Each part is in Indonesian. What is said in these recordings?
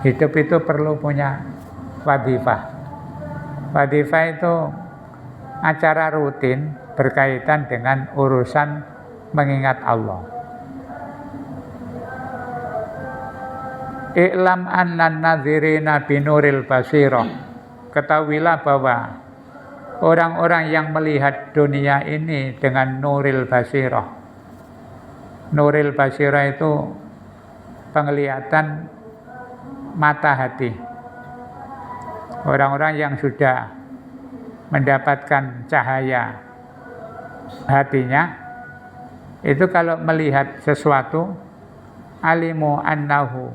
Hidup itu perlu punya wadhifah. Wadhifah itu acara rutin berkaitan dengan urusan mengingat Allah. I'lam annan nadhirina binuril basirah. Ketahuilah bahwa orang-orang yang melihat dunia ini dengan nuril basirah. Nuril basirah itu penglihatan mata hati. Orang-orang yang sudah mendapatkan cahaya hatinya, itu kalau melihat sesuatu, alimu annahu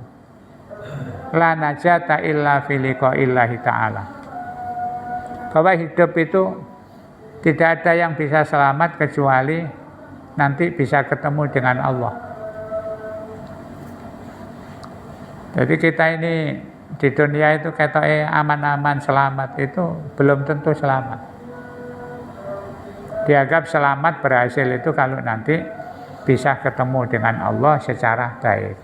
la najata illa fi liqa'illahi ta'ala. Bahwa hidup itu tidak ada yang bisa selamat kecuali nanti bisa ketemu dengan Allah. Jadi kita ini di dunia itu katanya aman-aman selamat, itu belum tentu selamat. Dianggap selamat berhasil itu kalau nanti bisa ketemu dengan Allah secara baik.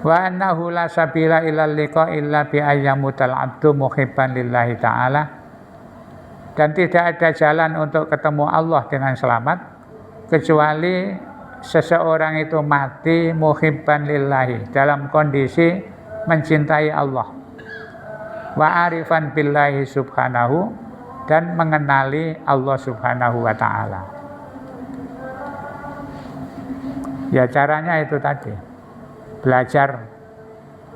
Wa annahu la sabila ilal liqa illa bi ayyamutal abdu muhibban lillahi ta'ala. Dan tidak ada jalan untuk ketemu Allah dengan selamat kecuali seseorang itu mati muhibban lillahi, dalam kondisi mencintai Allah, wa arifan billahi subhanahu, dan mengenali Allah subhanahu wa ta'ala. Ya caranya itu tadi, belajar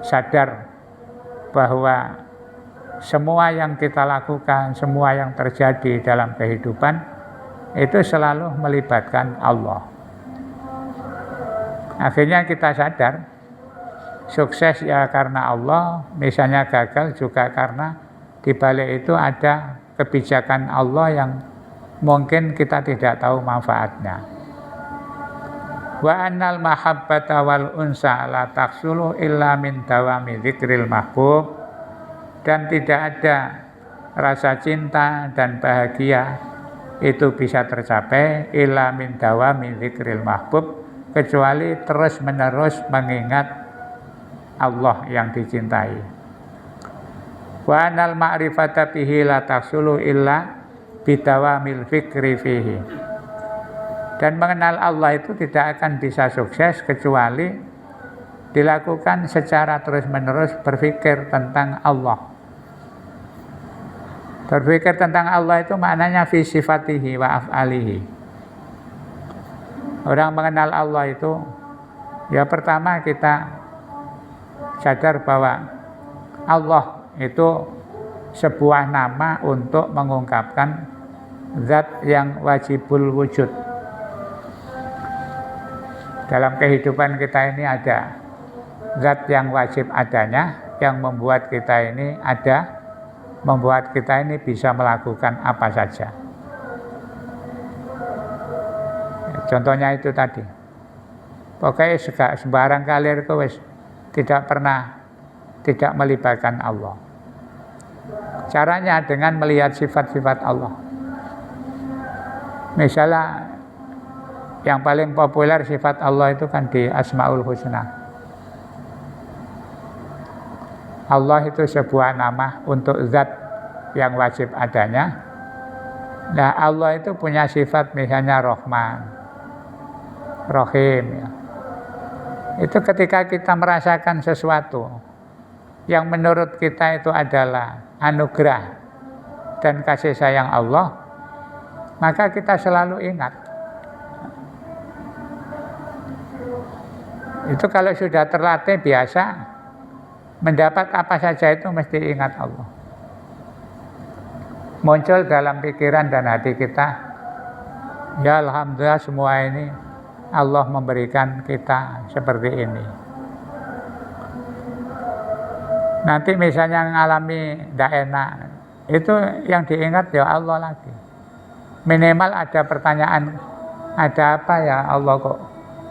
sadar bahwa semua yang kita lakukan, semua yang terjadi dalam kehidupan itu selalu melibatkan Allah. Akhirnya kita sadar, sukses ya karena Allah, misalnya gagal juga karena di balik itu ada kebijakan Allah yang mungkin kita tidak tahu manfaatnya. Wa annal mahabbata wal unsa la taksulu illa min dawami dzikril mahbub. Dan tidak ada rasa cinta dan bahagia itu bisa tercapai illa min dawami dzikril mahbub, kecuali terus-menerus mengingat Allah yang dicintai. Wa anal ma'rifata bihi la taksulu illa bidawamil fikri fihi. Dan mengenal Allah itu tidak akan bisa sukses kecuali dilakukan secara terus-menerus berpikir tentang Allah. Berpikir tentang Allah itu maknanya fi sifatihi wa af'alihi. Orang mengenal Allah itu, ya pertama kita sadar bahwa Allah itu sebuah nama untuk mengungkapkan zat yang wajibul wujud. Dalam kehidupan kita ini ada zat yang wajib adanya, yang membuat kita ini ada, membuat kita ini bisa melakukan apa saja. Contohnya itu tadi, pokoknya sembarang kalir itu tidak pernah tidak melibatkan Allah. Caranya dengan melihat sifat-sifat Allah. Misalnya yang paling populer sifat Allah itu kan di Asmaul Husna. Allah itu sebuah nama untuk zat yang wajib adanya. Nah, Allah itu punya sifat misalnya Rahman, Rahim. Ya. Itu ketika kita merasakan sesuatu yang menurut kita itu adalah anugerah dan kasih sayang Allah, maka kita selalu ingat. Itu kalau sudah terlatih biasa, mendapat apa saja itu mesti ingat Allah. Muncul dalam pikiran dan hati kita, ya alhamdulillah semua ini Allah memberikan kita seperti ini. Nanti misalnya mengalami tidak enak, itu yang diingat ya Allah lagi. Minimal ada pertanyaan, ada apa ya Allah kok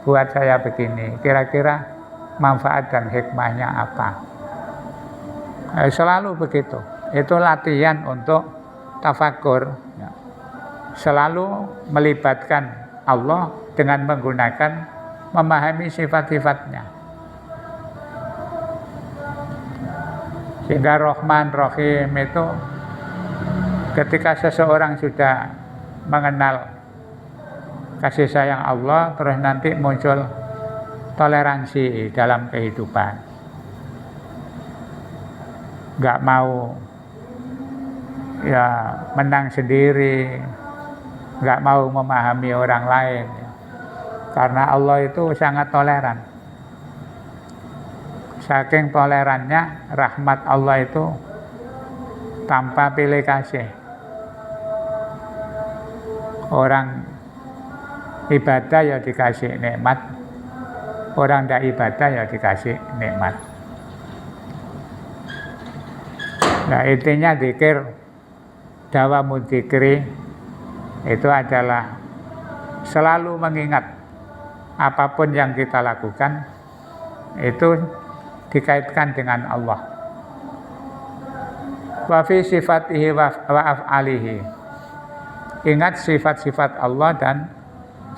buat saya begini, kira-kira manfaat dan hikmahnya apa. Selalu begitu. Itu latihan untuk tafakur, selalu melibatkan Allah dengan menggunakan memahami sifat-sifatnya. Sehingga Rahman Rahim itu ketika seseorang sudah mengenal kasih sayang Allah, terus nanti muncul toleransi dalam kehidupan. Nggak mau ya menang sendiri, nggak mau memahami orang lain, karena Allah itu sangat toleran. Saking tolerannya, rahmat Allah itu tanpa pilih kasih. Orang ibadah ya dikasih nikmat, orang tidak ibadah ya dikasih nikmat. Nah, intinya zikir, dawamu dzikri itu adalah selalu mengingat apapun yang kita lakukan itu dikaitkan dengan Allah. Wa fi sifatihi wa af'alihi. Ingat sifat-sifat Allah dan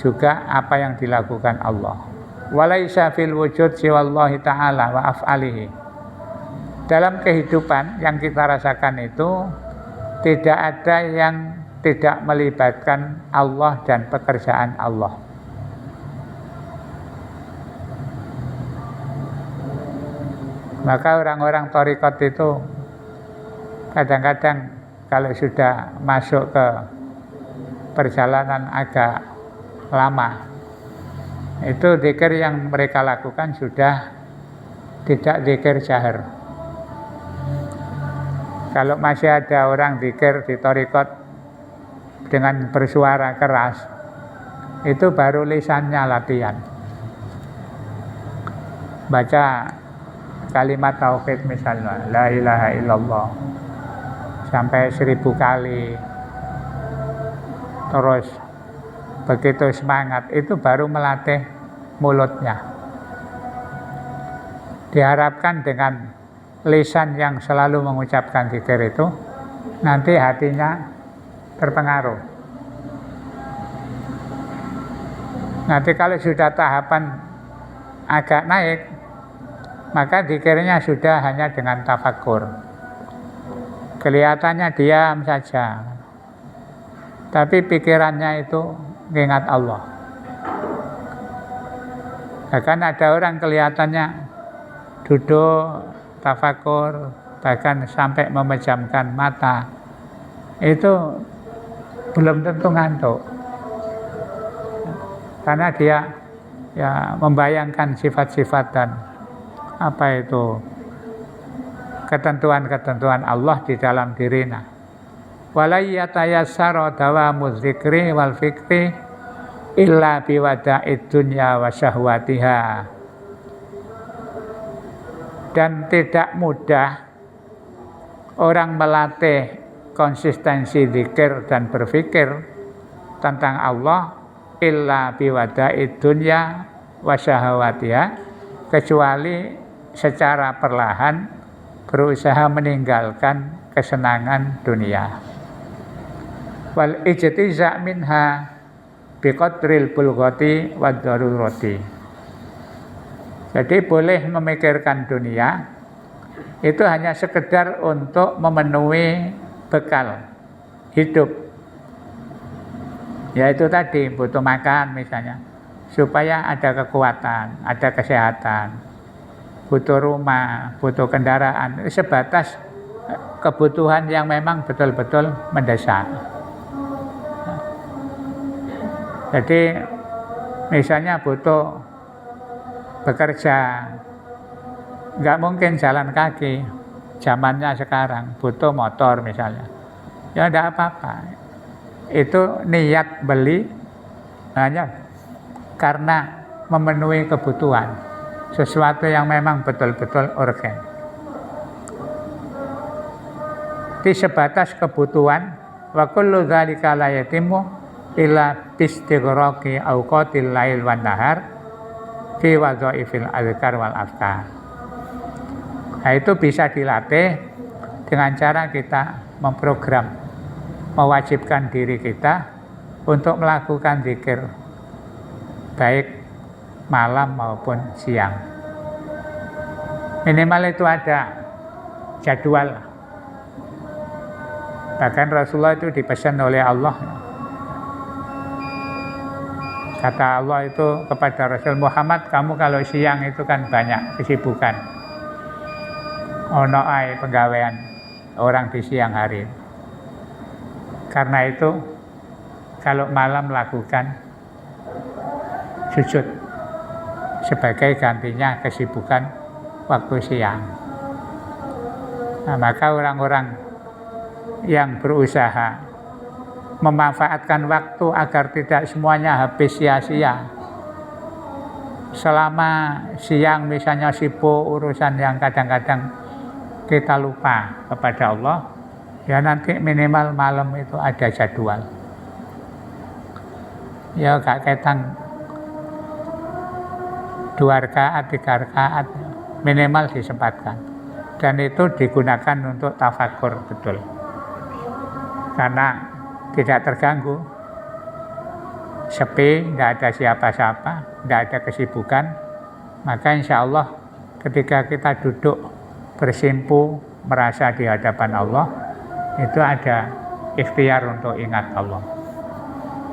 juga apa yang dilakukan Allah. Walaisa fil wujud siwallahi ta'ala wa af'alihi. Dalam kehidupan yang kita rasakan itu tidak ada yang tidak melibatkan Allah dan pekerjaan Allah. Maka orang-orang thariqat itu kadang-kadang kalau sudah masuk ke perjalanan agak lama, itu zikir yang mereka lakukan sudah tidak zikir jahar. Kalau masih ada orang zikir di thariqat dengan bersuara keras, itu baru lisannya latihan. Baca kalimat tauhid misalnya, la ilaha illallah sampai 1000 kali, terus begitu semangat, itu baru melatih mulutnya. Diharapkan dengan lisan yang selalu mengucapkan zikir itu, nanti hatinya terpengaruh. Nanti kalau sudah tahapan agak naik, maka zikirnya sudah hanya dengan tafakkur. Kelihatannya diam saja, tapi pikirannya itu mengingat Allah. Bahkan ada orang kelihatannya duduk tafakkur, bahkan sampai memejamkan mata, itu belum tentu ngantuk, karena dia ya membayangkan sifat-sifat dan apa itu ketentuan-ketentuan Allah di dalam dirinya. Wala yatayassara dawamu dzikri wal fikri illa biwada'id dunya wa syahwatiha. Dan tidak mudah orang melatih konsistensi zikir dan berpikir tentang Allah illa biwada'id dunya wa syahwatiha, kecuali secara perlahan berusaha meninggalkan kesenangan dunia. Wal ijtiza minha biqadril bulghati wad darurati. Jadi boleh memikirkan dunia itu hanya sekedar untuk memenuhi bekal hidup. Yaitu tadi butuh makan misalnya, supaya ada kekuatan, ada kesehatan. Butuh rumah, butuh kendaraan, sebatas kebutuhan yang memang betul-betul mendesak. Jadi misalnya butuh bekerja, nggak mungkin jalan kaki, zamannya sekarang butuh motor misalnya, ya enggak apa-apa. Itu niat beli hanya karena memenuhi kebutuhan, sesuatu yang memang betul-betul urgen. Di sebatas kebutuhan, wa kullu dzalika la yatimu illa bistighraqi awqatil lail wan nahar fi wadhaifil azkar wal afkar. Nah, itu bisa dilatih dengan cara kita memprogram, mewajibkan diri kita untuk melakukan zikir baik malam maupun siang. Minimal itu ada jadwal. Bahkan Rasulullah itu dipesan oleh Allah. Kata Allah itu kepada Rasul Muhammad, kamu kalau siang itu kan banyak kesibukan. Ono ae penggawean orang di siang hari. Karena itu kalau malam lakukan sujud sebagai gantinya kesibukan waktu siang. Nah, maka orang-orang yang berusaha memanfaatkan waktu agar tidak semuanya habis sia-sia. Selama siang misalnya sibuk urusan yang kadang-kadang kita lupa kepada Allah, ya nanti minimal malam itu ada jadwal. Ya gak ketang 2 rakaat, 3 rakaat minimal disempatkan. Dan itu digunakan untuk tafakur betul. Karena tidak terganggu, sepi, tidak ada siapa-siapa, tidak ada kesibukan, maka insya Allah ketika kita duduk bersimpu merasa di hadapan Allah, itu ada ikhtiar untuk ingat Allah.